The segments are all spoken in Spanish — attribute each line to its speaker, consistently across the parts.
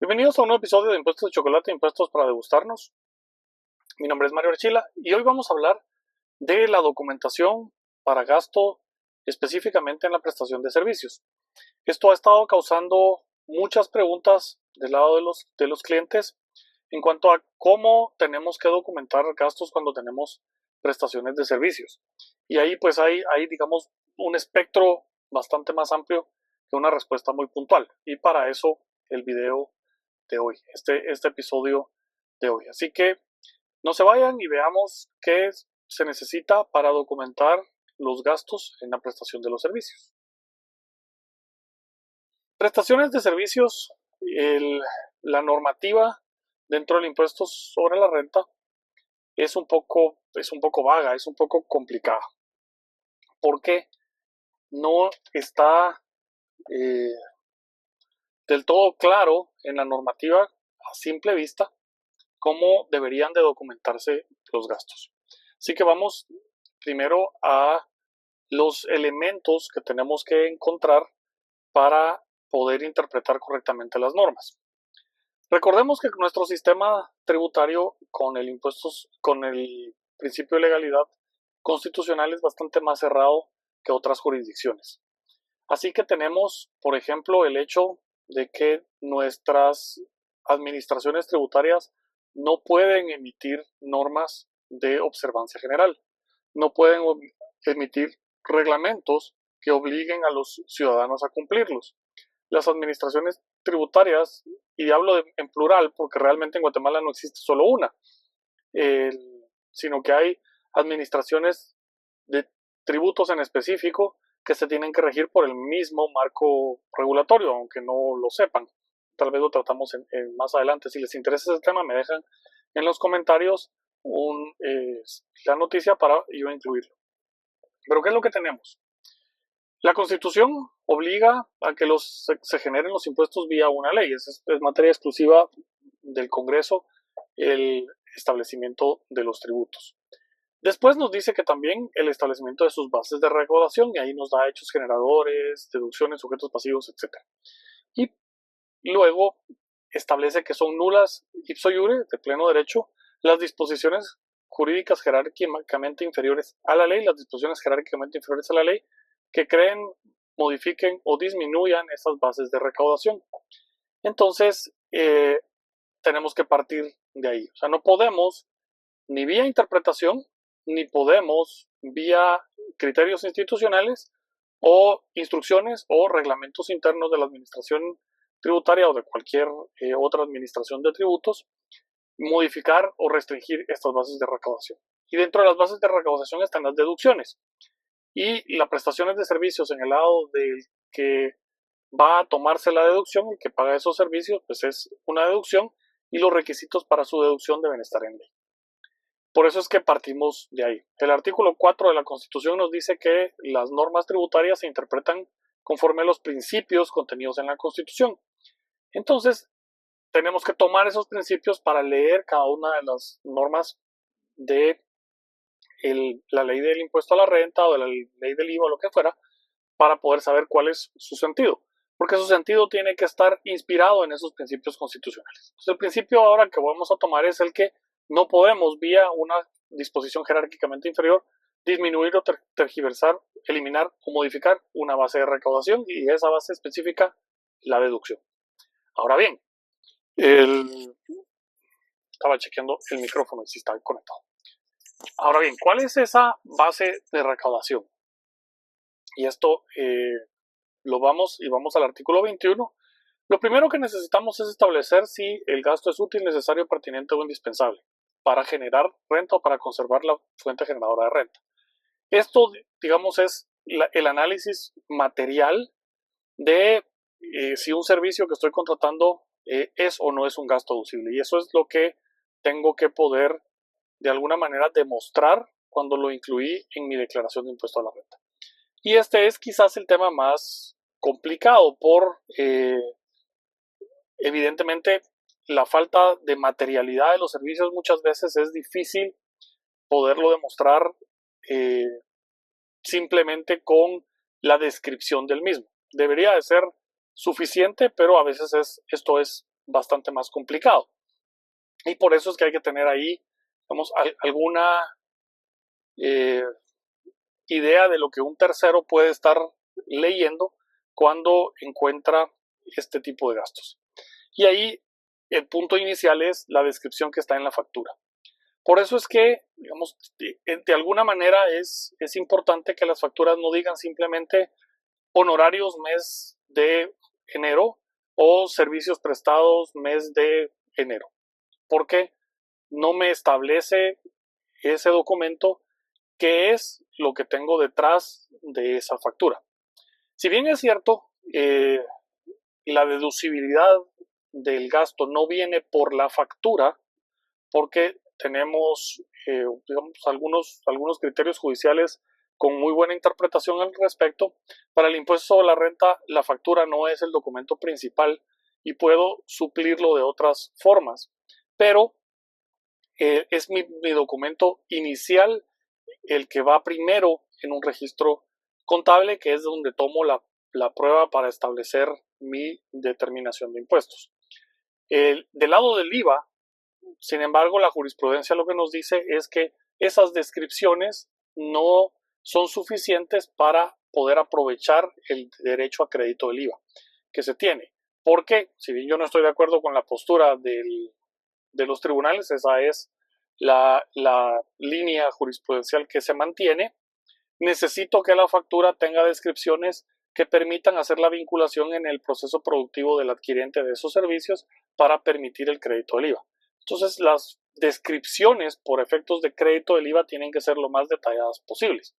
Speaker 1: Bienvenidos a un nuevo episodio de Impuestos de Chocolate, Impuestos para Degustarnos. Mi nombre es Mario Archila y hoy vamos a hablar de la documentación para gasto específicamente en la prestación de servicios. Esto ha estado causando muchas preguntas del lado de los clientes en cuanto a cómo tenemos que documentar gastos cuando tenemos prestaciones de servicios. Y ahí pues hay digamos un espectro bastante más amplio que una respuesta muy puntual. Y para eso el video de hoy, este episodio de hoy. Así que no se vayan y veamos qué se necesita para documentar los gastos en la prestación de los servicios. Prestaciones de servicios, la normativa dentro del impuesto sobre la renta es un poco vaga, es un poco complicada, porque no está del todo claro en la normativa a simple vista cómo deberían de documentarse los gastos. Así que vamos primero a los elementos que tenemos que encontrar para poder interpretar correctamente las normas. Recordemos que nuestro sistema tributario con el principio de legalidad constitucional es bastante más cerrado que otras jurisdicciones. Así que tenemos, por ejemplo, el hecho de que nuestras administraciones tributarias no pueden emitir normas de observancia general, no pueden emitir reglamentos que obliguen a los ciudadanos a cumplirlos. Las administraciones tributarias, y hablo en plural porque realmente en Guatemala no existe solo una, sino que hay administraciones de tributos en específico que se tienen que regir por el mismo marco regulatorio, aunque no lo sepan. Tal vez lo tratamos más adelante. Si les interesa ese tema, me dejan en los comentarios la noticia para yo incluirlo. Pero ¿qué es lo que tenemos? La Constitución obliga a que se generen los impuestos vía una ley. Es materia exclusiva del Congreso el establecimiento de los tributos. Después nos dice que también el establecimiento de sus bases de recaudación, y ahí nos da hechos generadores, deducciones, sujetos pasivos, etc. Y luego establece que son nulas ipso iure, de pleno derecho, las disposiciones jurídicas jerárquicamente inferiores a la ley, que creen, modifiquen o disminuyan esas bases de recaudación. Entonces, tenemos que partir de ahí. O sea, no podemos, ni vía interpretación, ni podemos vía criterios institucionales o instrucciones o reglamentos internos de la administración tributaria o de cualquier otra administración de tributos, modificar o restringir estas bases de recaudación. Y dentro de las bases de recaudación están las deducciones. Y las prestaciones de servicios en el lado del que va a tomarse la deducción, el que paga esos servicios, pues es una deducción y los requisitos para su deducción deben estar en ley. Por eso es que partimos de ahí. El artículo 4 de la Constitución nos dice que las normas tributarias se interpretan conforme a los principios contenidos en la Constitución. Entonces, tenemos que tomar esos principios para leer cada una de las normas de la ley del impuesto a la renta o de la ley del IVA o lo que fuera, para poder saber cuál es su sentido. Porque su sentido tiene que estar inspirado en esos principios constitucionales. Entonces, el principio ahora que vamos a tomar es el que no podemos, vía una disposición jerárquicamente inferior, disminuir o tergiversar, eliminar o modificar una base de recaudación, y esa base específica, la deducción. Ahora bien, estaba chequeando el micrófono y si está conectado. Ahora bien, ¿cuál es esa base de recaudación? Y esto vamos al artículo 21. Lo primero que necesitamos es establecer si el gasto es útil, necesario, pertinente o indispensable para generar renta o para conservar la fuente generadora de renta. Esto, digamos, es el análisis material de si un servicio que estoy contratando es o no es un gasto deducible. Y eso es lo que tengo que poder, de alguna manera, demostrar cuando lo incluí en mi declaración de impuesto a la renta. Y este es quizás el tema más complicado por, evidentemente, la falta de materialidad de los servicios. Muchas veces es difícil poderlo demostrar simplemente con la descripción del mismo. Debería de ser suficiente, pero a veces esto es bastante más complicado. Y por eso es que hay que tener ahí, digamos, alguna idea de lo que un tercero puede estar leyendo cuando encuentra este tipo de gastos. Y ahí el punto inicial es la descripción que está en la factura. Por eso es que, digamos, de alguna manera es importante que las facturas no digan simplemente honorarios mes de enero o servicios prestados mes de enero, porque no me establece ese documento qué es lo que tengo detrás de esa factura. Si bien es cierto, la deducibilidad del gasto no viene por la factura, porque tenemos digamos, algunos criterios judiciales con muy buena interpretación al respecto. Para el impuesto sobre la renta, la factura no es el documento principal y puedo suplirlo de otras formas, pero es mi documento inicial el que va primero en un registro contable, que es donde tomo la prueba para establecer mi determinación de impuestos. Del lado del IVA, sin embargo, la jurisprudencia lo que nos dice es que esas descripciones no son suficientes para poder aprovechar el derecho a crédito del IVA que se tiene. Porque, si bien yo no estoy de acuerdo con la postura de los tribunales, esa es la línea jurisprudencial que se mantiene, necesito que la factura tenga descripciones que permitan hacer la vinculación en el proceso productivo del adquirente de esos servicios para permitir el crédito del IVA. Entonces, las descripciones por efectos de crédito del IVA tienen que ser lo más detalladas posibles,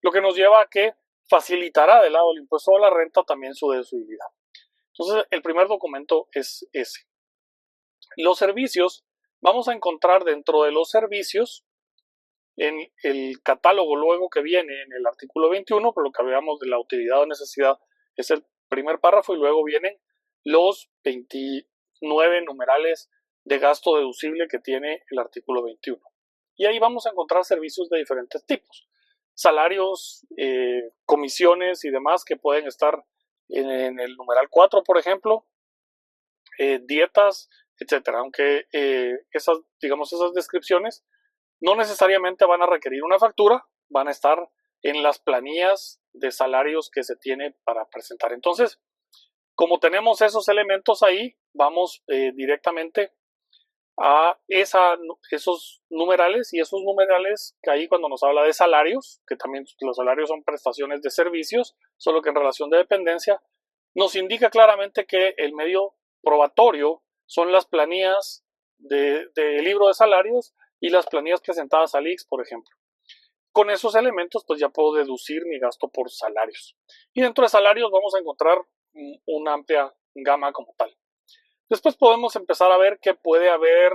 Speaker 1: lo que nos lleva a que facilitará del lado del impuesto a la renta también su deducibilidad. Entonces, el primer documento es ese. Los servicios, vamos a encontrar dentro de los servicios, en el catálogo luego que viene en el artículo 21, por lo que hablamos de la utilidad o necesidad, es el primer párrafo, y luego vienen los 29 numerales de gasto deducible que tiene el artículo 21. Y ahí vamos a encontrar servicios de diferentes tipos. Salarios, comisiones y demás que pueden estar en el numeral 4, por ejemplo, dietas, etcétera. Aunque esas descripciones no necesariamente van a requerir una factura, van a estar en las planillas de salarios que se tiene para presentar. Entonces, como tenemos esos elementos ahí, vamos directamente a esos numerales, y esos numerales que ahí cuando nos habla de salarios, que también los salarios son prestaciones de servicios, solo que en relación de dependencia, nos indica claramente que el medio probatorio son las planillas de libro de salarios y las planillas presentadas al IX, por ejemplo. Con esos elementos, pues ya puedo deducir mi gasto por salarios. Y dentro de salarios vamos a encontrar una amplia gama como tal. Después podemos empezar a ver que puede haber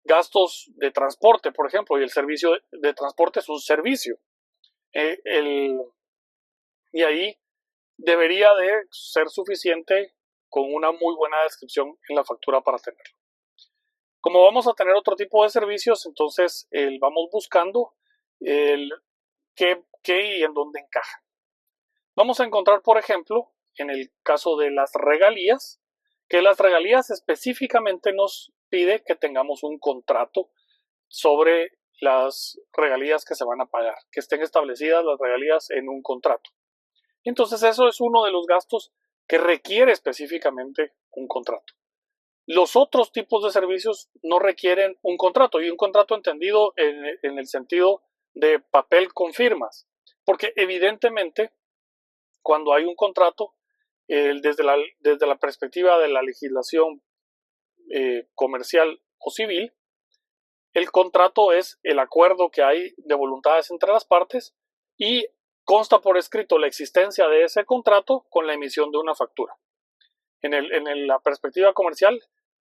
Speaker 1: gastos de transporte, por ejemplo, y el servicio de transporte es un servicio. Y ahí debería de ser suficiente con una muy buena descripción en la factura para tenerlo. Como vamos a tener otro tipo de servicios, entonces vamos buscando qué y en dónde encaja. Vamos a encontrar, por ejemplo, en el caso de las regalías, que las regalías específicamente nos pide que tengamos un contrato sobre las regalías que se van a pagar, que estén establecidas las regalías en un contrato. Entonces eso es uno de los gastos que requiere específicamente un contrato. Los otros tipos de servicios no requieren un contrato, y un contrato entendido en el sentido de papel con firmas, porque evidentemente cuando hay un contrato, desde la perspectiva de la legislación comercial o civil, el contrato es el acuerdo que hay de voluntades entre las partes y consta por escrito la existencia de ese contrato con la emisión de una factura. En la perspectiva comercial,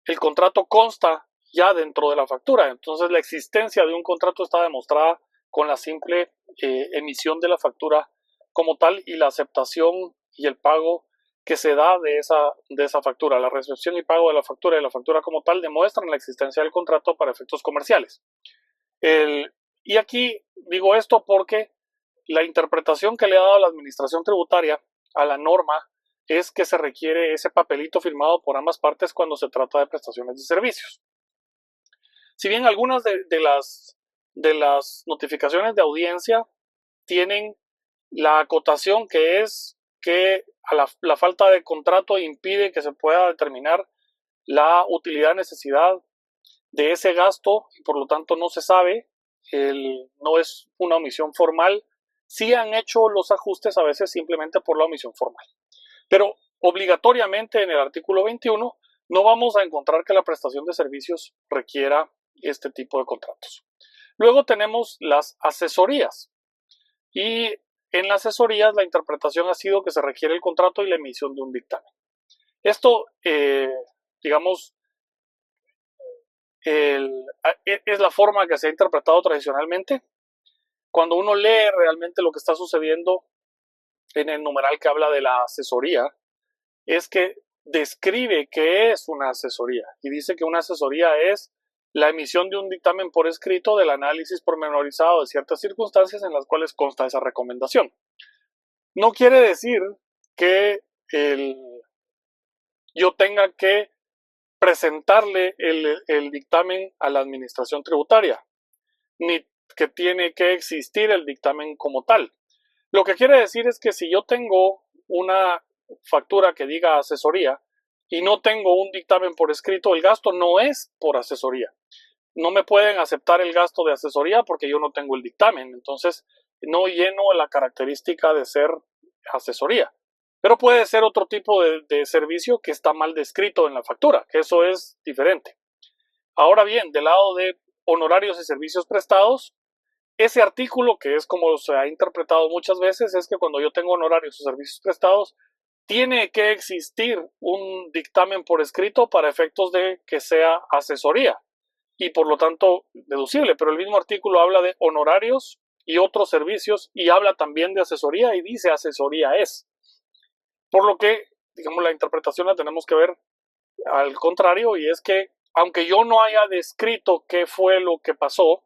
Speaker 1: el contrato consta ya dentro de la factura, entonces la existencia de un contrato está demostrada con la simple emisión de la factura como tal y la aceptación y el pago que se da de esa factura. La recepción y pago de la factura y la factura como tal demuestran la existencia del contrato para efectos comerciales. Y aquí digo esto porque la interpretación que le ha dado la administración tributaria a la norma es que se requiere ese papelito firmado por ambas partes cuando se trata de prestaciones de servicios. Si bien algunas de las notificaciones de audiencia tienen la acotación que es que la falta de contrato impide que se pueda determinar la utilidad necesidad de ese gasto y por lo tanto no se sabe, no es una omisión formal. Sí han hecho los ajustes a veces simplemente por la omisión formal. Pero obligatoriamente en el artículo 21 no vamos a encontrar que la prestación de servicios requiera este tipo de contratos. Luego tenemos las asesorías. Y en las asesorías la interpretación ha sido que se requiere el contrato y la emisión de un dictamen. Esto, digamos, es la forma que se ha interpretado tradicionalmente. Cuando uno lee realmente lo que está sucediendo en el numeral que habla de la asesoría, es que describe qué es una asesoría y dice que una asesoría es la emisión de un dictamen por escrito del análisis pormenorizado de ciertas circunstancias en las cuales consta esa recomendación. No quiere decir que yo tenga que presentarle el dictamen a la administración tributaria, ni que tiene que existir el dictamen como tal. Lo que quiere decir es que si yo tengo una factura que diga asesoría y no tengo un dictamen por escrito, el gasto no es por asesoría. No me pueden aceptar el gasto de asesoría porque yo no tengo el dictamen. Entonces, no lleno la característica de ser asesoría. Pero puede ser otro tipo de servicio que está mal descrito en la factura, que eso es diferente. Ahora bien, del lado de honorarios y servicios prestados, ese artículo, que es como se ha interpretado muchas veces, es que cuando yo tengo honorarios o servicios prestados, tiene que existir un dictamen por escrito para efectos de que sea asesoría y por lo tanto deducible, pero el mismo artículo habla de honorarios y otros servicios y habla también de asesoría y dice asesoría es. Por lo que, digamos, la interpretación la tenemos que ver al contrario, y es que aunque yo no haya descrito qué fue lo que pasó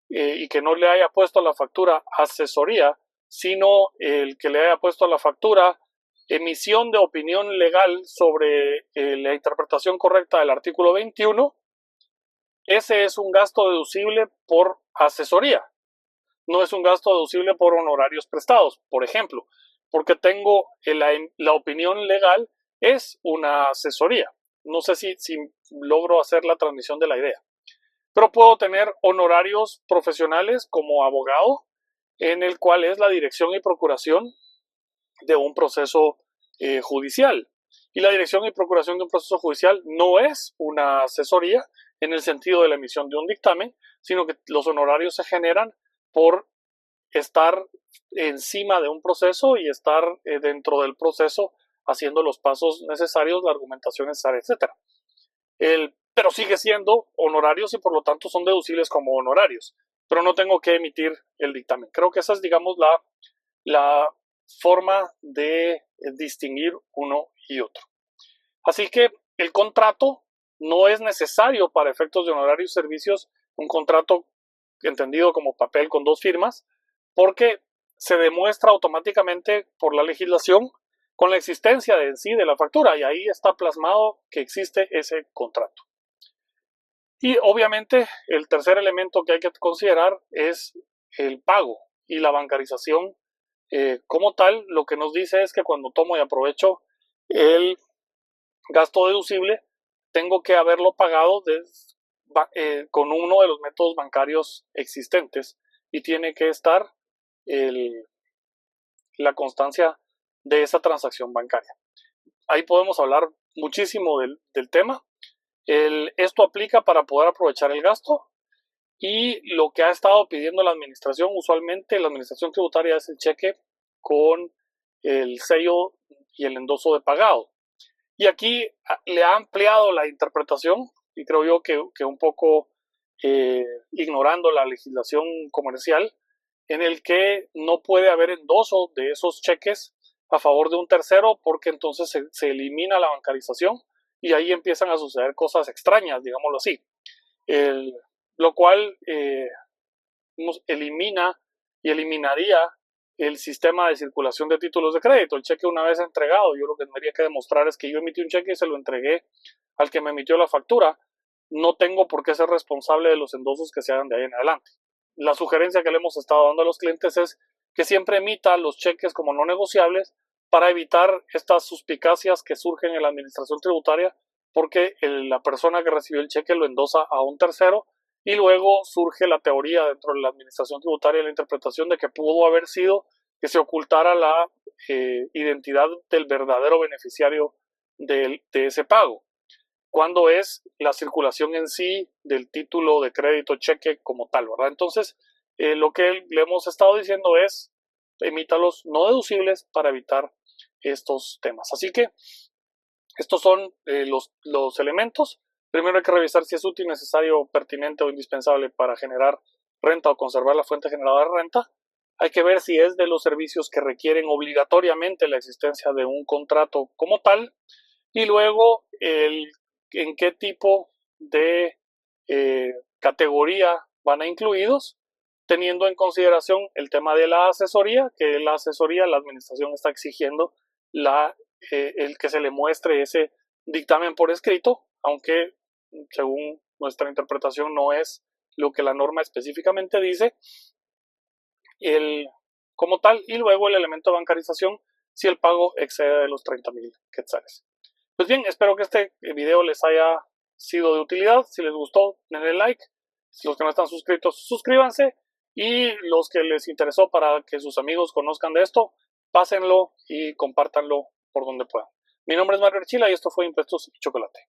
Speaker 1: y que no le haya puesto a la factura asesoría, sino el que le haya puesto a la factura emisión de opinión legal sobre la interpretación correcta del artículo 21, ese es un gasto deducible por asesoría, no es un gasto deducible por honorarios prestados, por ejemplo, porque tengo la opinión legal es una asesoría. No sé si logro hacer la transmisión de la idea. Pero puedo tener honorarios profesionales como abogado, en el cual es la dirección y procuración de un proceso judicial. Y la dirección y procuración de un proceso judicial no es una asesoría en el sentido de la emisión de un dictamen, sino que los honorarios se generan por estar encima de un proceso y estar dentro del proceso haciendo los pasos necesarios, la argumentación necesaria, etc. Pero sigue siendo honorarios y por lo tanto son deducibles como honorarios, pero no tengo que emitir el dictamen. Creo que esa es, digamos, la forma de distinguir uno y otro. Así que el contrato no es necesario para efectos de honorarios y servicios, un contrato entendido como papel con dos firmas, porque se demuestra automáticamente por la legislación con la existencia de en sí de la factura y ahí está plasmado que existe ese contrato. Y obviamente el tercer elemento que hay que considerar es el pago y la bancarización como tal. Lo que nos dice es que cuando tomo y aprovecho el gasto deducible, tengo que haberlo pagado con uno de los métodos bancarios existentes y tiene que estar la constancia de esa transacción bancaria. Ahí podemos hablar muchísimo del tema. Esto aplica para poder aprovechar el gasto y lo que ha estado pidiendo la administración, usualmente la administración tributaria, es el cheque con el sello y el endoso de pagado. Y aquí le ha ampliado la interpretación y creo yo que un poco ignorando la legislación comercial, en el que no puede haber endoso de esos cheques a favor de un tercero porque entonces se elimina la bancarización y ahí empiezan a suceder cosas extrañas, digámoslo así. Lo cual elimina y eliminaría el sistema de circulación de títulos de crédito. El cheque una vez entregado, yo lo que tendría que demostrar es que yo emití un cheque y se lo entregué al que me emitió la factura. No tengo por qué ser responsable de los endosos que se hagan de ahí en adelante. La sugerencia que le hemos estado dando a los clientes es que siempre emita los cheques como no negociables para evitar estas suspicacias que surgen en la administración tributaria, porque la persona que recibió el cheque lo endosa a un tercero y luego surge la teoría dentro de la administración tributaria, la interpretación de que pudo haber sido que se ocultara la identidad del verdadero beneficiario de ese pago, cuando es la circulación en sí del título de crédito, cheque como tal, ¿verdad? Entonces, lo que le hemos estado diciendo es emítalos no deducibles para evitar estos temas. Así que estos son los elementos. Primero hay que revisar si es útil, necesario, pertinente o indispensable para generar renta o conservar la fuente generadora de renta. Hay que ver si es de los servicios que requieren obligatoriamente la existencia de un contrato como tal. Y luego en qué tipo de categoría van a incluidos, teniendo en consideración el tema de la asesoría, que la asesoría, la administración está exigiendo el que se le muestre ese dictamen por escrito, aunque según nuestra interpretación no es lo que la norma específicamente dice, como tal, y luego el elemento de bancarización si el pago excede de los 30,000 quetzales. Pues bien, espero que este video les haya sido de utilidad. Si les gustó, denle like. Los que no están suscritos, suscríbanse. Y los que les interesó para que sus amigos conozcan de esto, pásenlo y compártanlo por donde puedan. Mi nombre es Mario Archila y esto fue Impuestos y Chocolate.